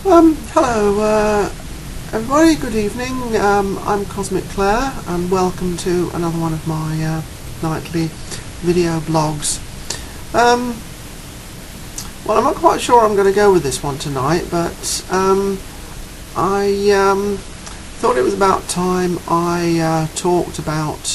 Hello everybody, good evening. I'm Cosmic Claire and welcome to another one of my nightly video blogs. Well, I'm not quite sure I'm going to go with this one tonight, but I thought it was about time I talked about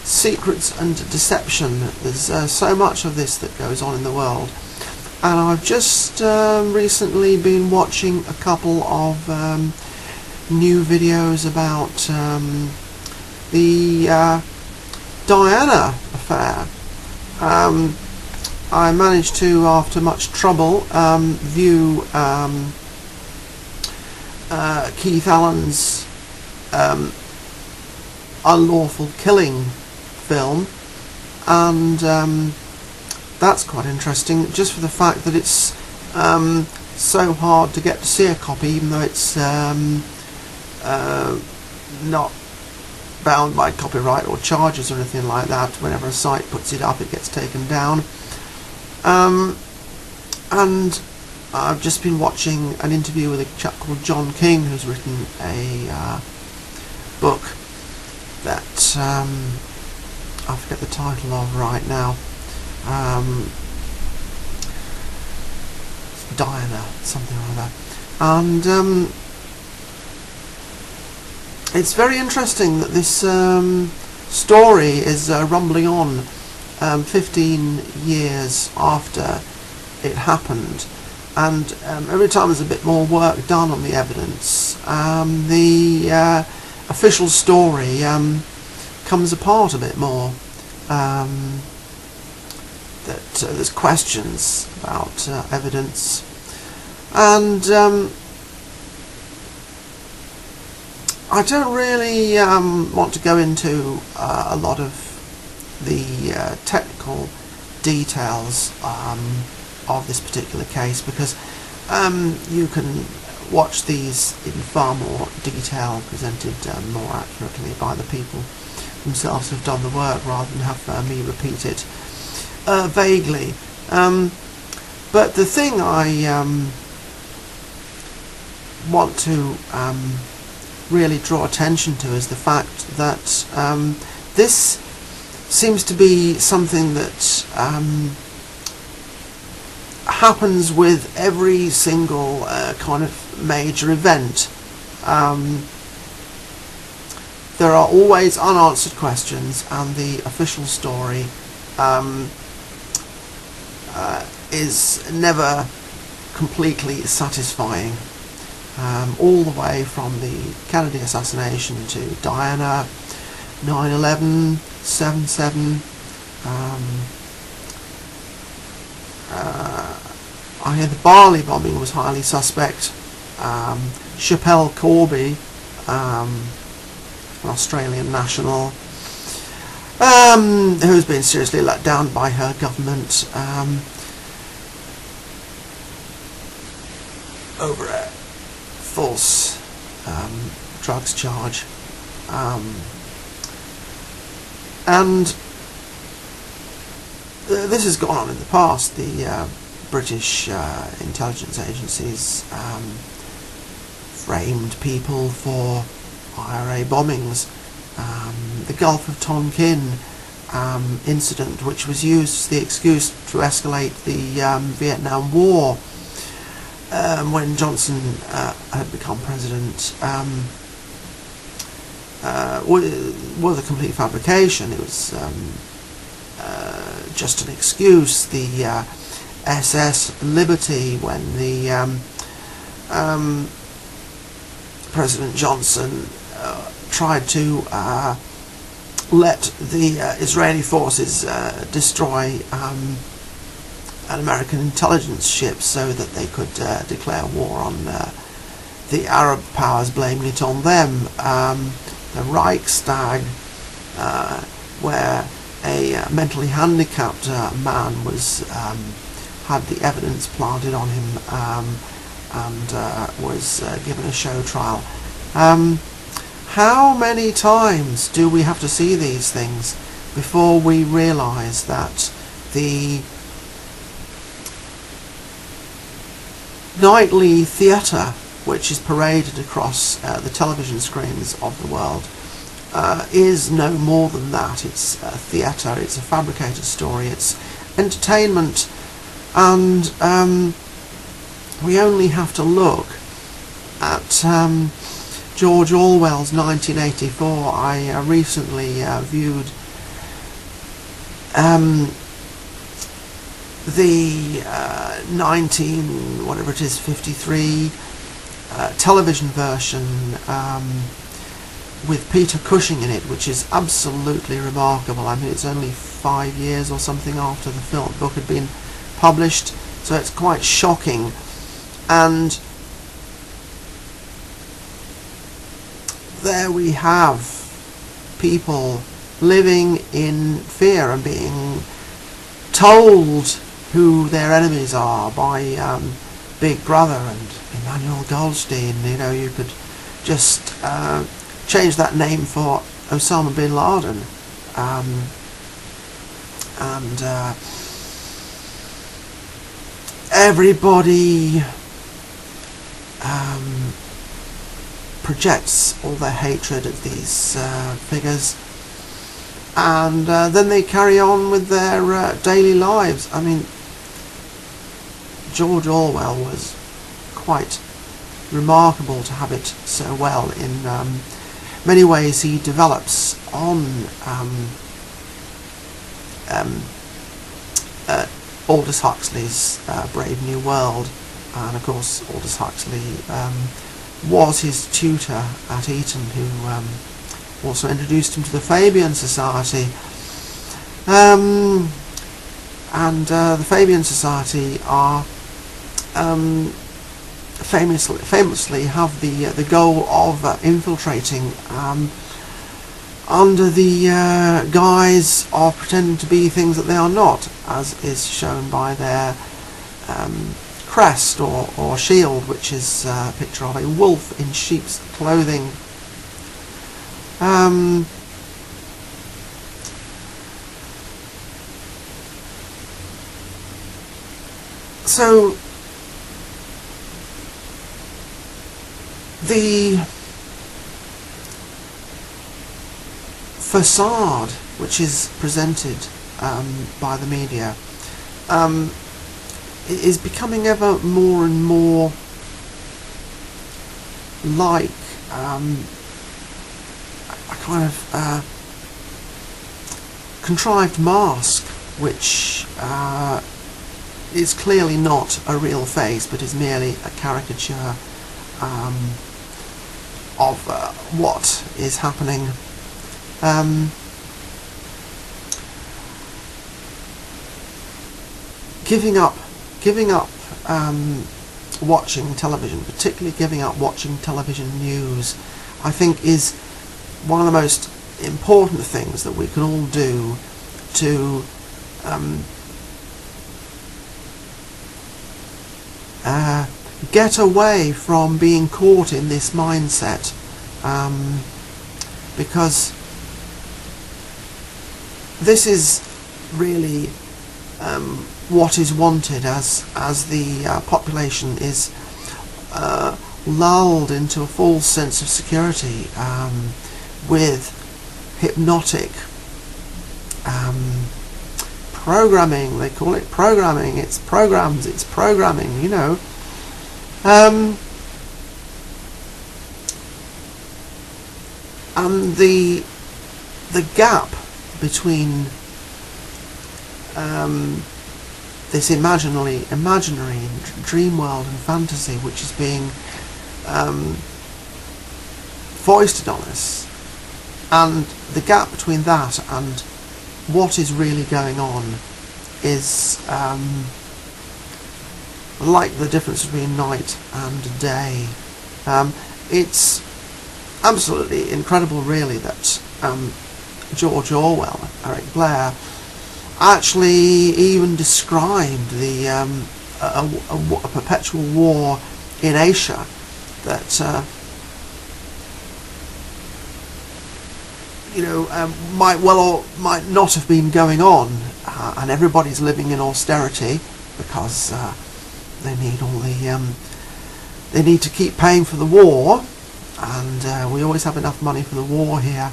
secrets and deception. There's so much of this that goes on in the world. And I've just recently been watching a couple of new videos about the Diana affair. I managed to, after much trouble, view Keith Allen's unlawful killing film, and that's quite interesting, just for the fact that it's so hard to get to see a copy, even though it's not bound by copyright or charges or anything like that. Whenever a site puts it up, it gets taken down. And I've just been watching an interview with a chap called John King, who's written a book that I forget the title of right now. Diana, something like that, and it's very interesting that this story is rumbling on 15 years after it happened, and every time there's a bit more work done on the evidence, the official story comes apart a bit more. That there's questions about evidence, and I don't really want to go into a lot of the technical details of this particular case, because you can watch these in far more detail, presented more accurately by the people themselves who've done the work, rather than have me repeat it vaguely. But the thing I want to really draw attention to is the fact that this seems to be something that happens with every single kind of major event. There are always unanswered questions, and the official story is never completely satisfying, all the way from the Kennedy assassination to Diana, 9/11, 7/7. I hear the Bali bombing was highly suspect. Chappelle Corby, an Australian national, who's been seriously let down by her government over a false drugs charge, and this has gone on in the past. The British intelligence agencies framed people for IRA bombings. The Gulf of Tonkin incident, which was used as the excuse to escalate the Vietnam War when Johnson had become president, was a complete fabrication. It was just an excuse. The SS Liberty, when the President Johnson tried to let the Israeli forces destroy an American intelligence ship so that they could declare war on the Arab powers, blaming it on them. The Reichstag, where a mentally handicapped man was had the evidence planted on him and was given a show trial. How many times do we have to see these things before we realise that the nightly theatre which is paraded across the television screens of the world is no more than that. It's theatre, it's a fabricated story, it's entertainment, and we only have to look at George Orwell's 1984. I recently viewed the 53 television version with Peter Cushing in it, which is absolutely remarkable. I mean, it's only 5 years or something after the book had been published, so it's quite shocking. And there we have people living in fear and being told who their enemies are by Big Brother and Emmanuel Goldstein. You know, you could just change that name for Osama bin Laden, and everybody projects all their hatred at these figures, and then they carry on with their daily lives. I mean, George Orwell was quite remarkable to have it so well. In many ways he develops on Aldous Huxley's Brave New World, and of course Aldous Huxley was his tutor at Eton, who also introduced him to the Fabian Society, and the Fabian Society are famously have the goal of infiltrating under the guise of pretending to be things that they are not, as is shown by their crest or shield, which is a picture of a wolf in sheep's clothing. So the facade which is presented by the media is becoming ever more and more like a kind of contrived mask, which is clearly not a real face, but is merely a caricature of what is happening. Giving up watching television, particularly giving up watching television news, I think is one of the most important things that we can all do to get away from being caught in this mindset, because this is really what is wanted as the population is lulled into a false sense of security with hypnotic programming. They call it programming. It's programs. It's programming. You know. And the gap between this imaginary dream world and fantasy which is being foisted on us, and the gap between that and what is really going on is like the difference between night and day. It's absolutely incredible, really, that George Orwell, Eric Blair, actually even described the a perpetual war in Asia that might well or might not have been going on, and everybody's living in austerity because They need all the they need to keep paying for the war, and we always have enough money for the war here,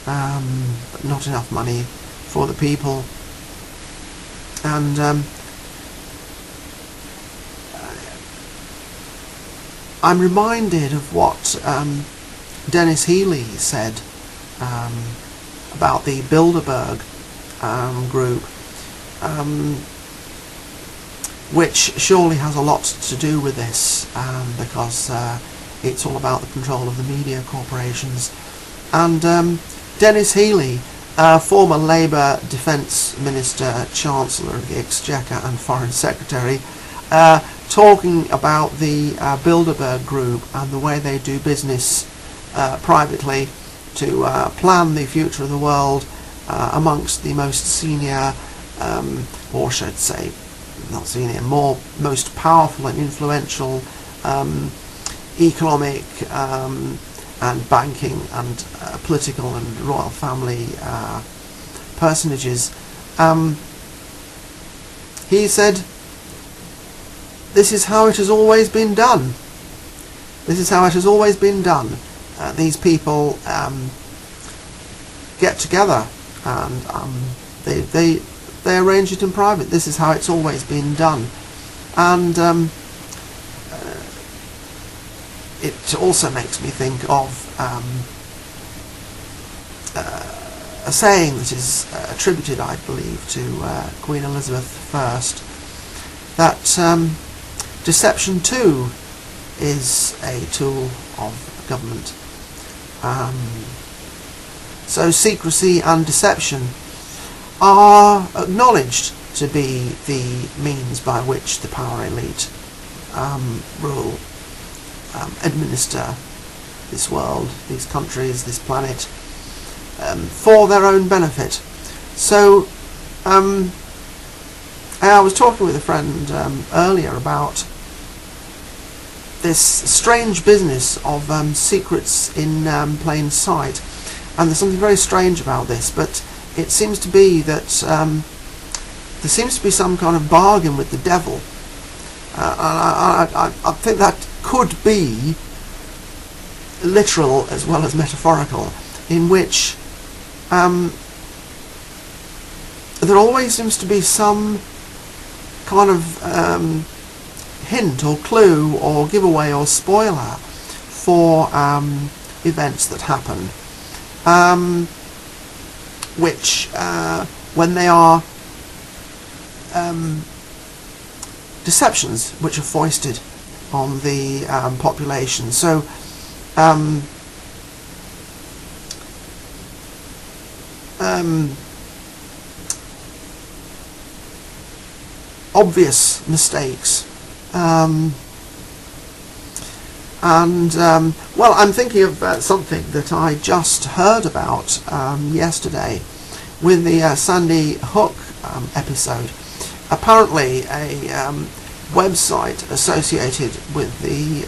but not enough money for the people. And I'm reminded of what Dennis Healy said about the Bilderberg group, which surely has a lot to do with this, because it's all about the control of the media corporations. And Dennis Healy, former Labour Defence Minister, Chancellor of the Exchequer and Foreign Secretary, talking about the Bilderberg group and the way they do business privately to plan the future of the world amongst the most senior, or should I say, not senior, most powerful and influential economic and banking and political and royal family personages. He said, "This is how it has always been done. This is how it has always been done. These people get together and they arrange it in private. This is how it's always been done." And it also makes me think of a saying that is attributed, I believe, to Queen Elizabeth I, that deception too is a tool of government. So secrecy and deception are acknowledged to be the means by which the power elite rule, administer this world, these countries, this planet, for their own benefit. So I was talking with a friend earlier about this strange business of secrets in plain sight, and there's something very strange about this, but it seems to be that there seems to be some kind of bargain with the devil. I think that could be literal as well as metaphorical, in which there always seems to be some kind of hint or clue or giveaway or spoiler for events that happen, which when they are deceptions which are foisted on the population. So obvious mistakes, well, I'm thinking of something that I just heard about yesterday with the Sandy Hook episode. Apparently a website associated with the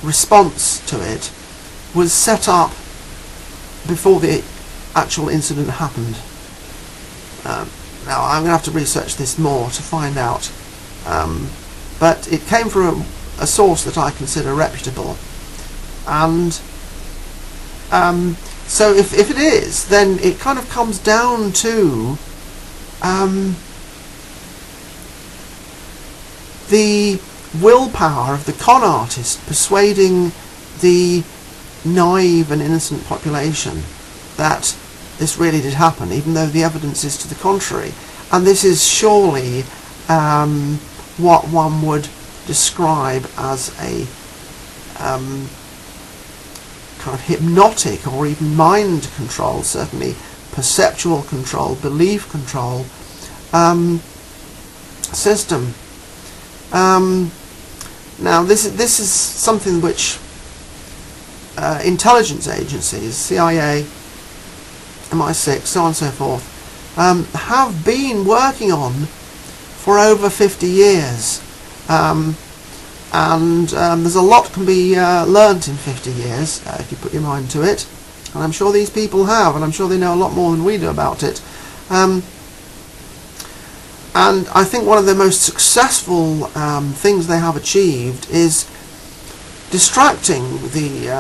response to it was set up before the actual incident happened. Now I'm going to have to research this more to find out, but it came from a source that I consider reputable, and so if it is, then it kind of comes down to the willpower of the con artist persuading the naive and innocent population that this really did happen, even though the evidence is to the contrary. And this is surely what one would describe as a kind of hypnotic or even mind control, certainly perceptual control, belief control system. Now this is something which intelligence agencies, CIA, MI6, so on and so forth, have been working on for over 50 years. And there's a lot can be learnt in 50 years if you put your mind to it, and I'm sure these people have, and I'm sure they know a lot more than we do about it. And I think one of the most successful things they have achieved is distracting the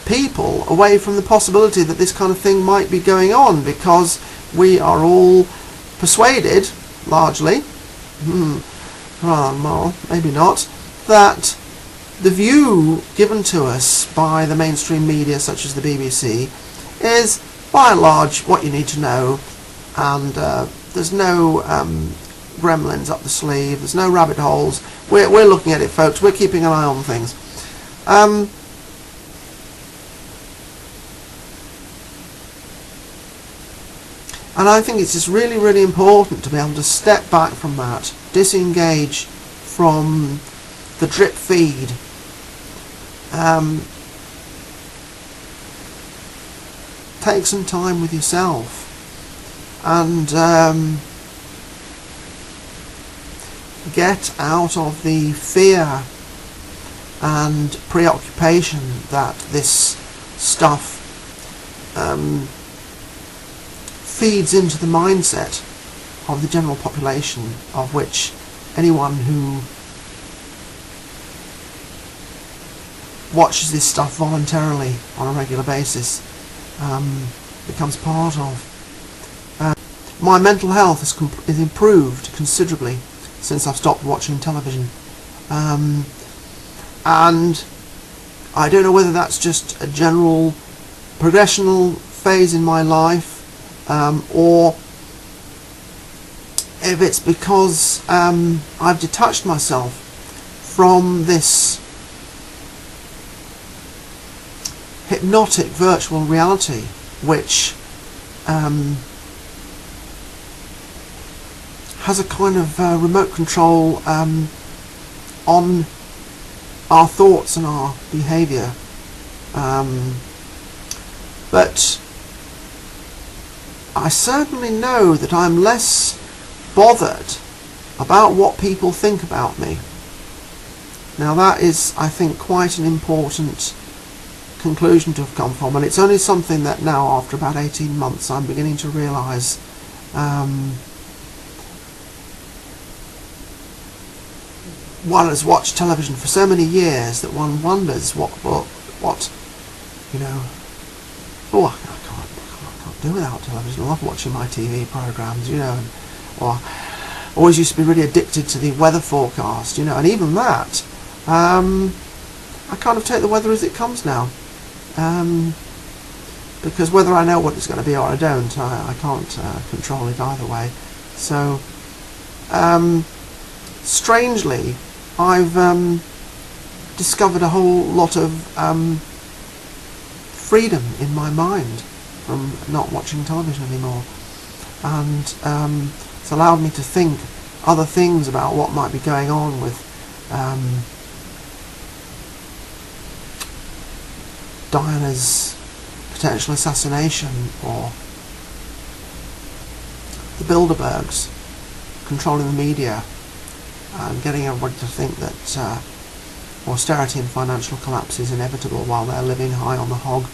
people away from the possibility that this kind of thing might be going on, because we are all persuaded, largely, well, maybe not, that the view given to us by the mainstream media, such as the BBC, is by and large what you need to know, and there's no gremlins up the sleeve, there's no rabbit holes. We're looking at it, folks, we're keeping an eye on things. And I think it's just really, really important to be able to step back from that, disengage from the drip feed. Take some time with yourself and get out of the fear and preoccupation that this stuff feeds into the mindset of the general population, of which anyone who watches this stuff voluntarily on a regular basis becomes part of. My mental health has improved considerably since I've stopped watching television, and I don't know whether that's just a general progressional phase in my life, or if it's because I've detached myself from this hypnotic virtual reality, which has a kind of remote control on our thoughts and our behaviour. But I certainly know that I'm less bothered about what people think about me. Now that is, I think, quite an important conclusion to have come from, and it's only something that now, after about 18 months, I'm beginning to realise. One has watched television for so many years that one wonders what you know. Oh, I can't do without television. I love watching my TV programmes, you know, or always used to be really addicted to the weather forecast, you know, and even that, I kind of take the weather as it comes now, because whether I know what it's going to be or I don't, I can't control it either way. So, strangely, I've discovered a whole lot of freedom in my mind from not watching television anymore, and it's allowed me to think other things about what might be going on with Diana's potential assassination, or the Bilderbergs controlling the media and getting everybody to think that austerity and financial collapse is inevitable while they're living high on the hog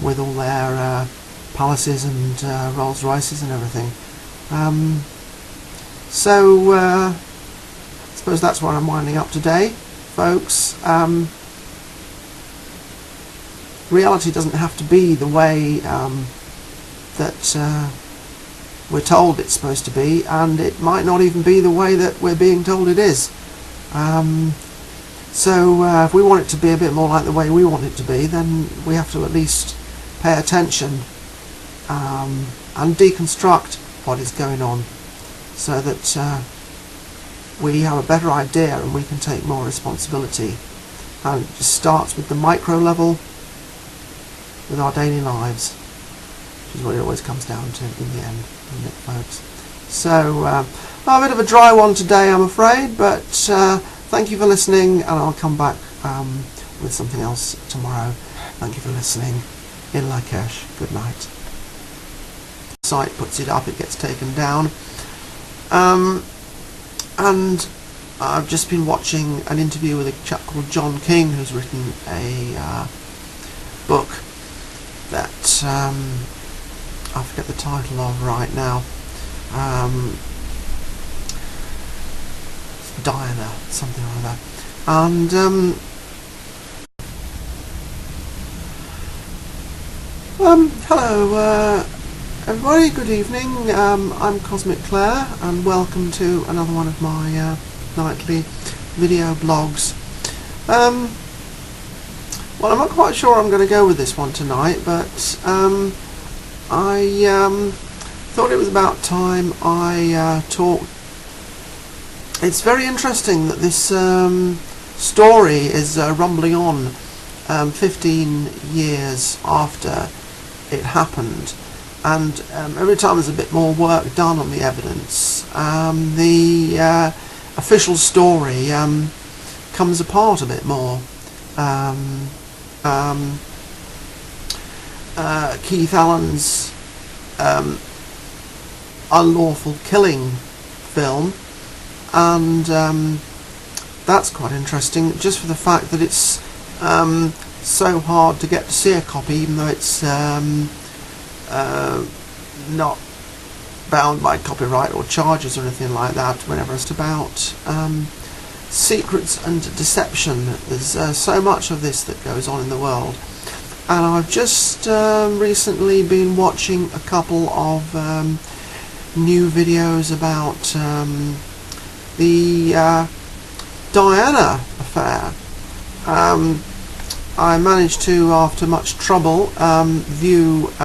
with all their palaces and Rolls Royces and everything. So I suppose that's where I'm winding up today, folks. Reality doesn't have to be the way that we're told it's supposed to be, and it might not even be the way that we're being told it is. So if we want it to be a bit more like the way we want it to be, then we have to at least pay attention and deconstruct what is going on, so that we have a better idea and we can take more responsibility. And it just starts with the micro level, with our daily lives, which is what it always comes down to in the end, isn't it, folks? So a bit of a dry one today, I'm afraid, but thank you for listening, and I'll come back with something else tomorrow. Thank you for listening. In Lakesh, good night. The site puts it up, it gets taken down, and I've just been watching an interview with a chap called John King, who's written a book that I forget the title of right now, Diana, something like that. And hello everybody, good evening. I'm Cosmic Claire, and welcome to another one of my nightly video blogs. Well, I'm not quite sure I'm going to go with this one tonight, but I thought it was about time I talked. It's very interesting that this story is rumbling on 15 years after it happened, and every time there's a bit more work done on the evidence, the official story comes apart a bit more. Keith Allen's unlawful killing film, and that's quite interesting, just for the fact that it's so hard to get to see a copy, even though it's not bound by copyright or charges or anything like that. Whenever it's about secrets and deception, there's so much of this that goes on in the world. And I've just recently been watching a couple of new videos about the Diana affair. I managed to, after much trouble, view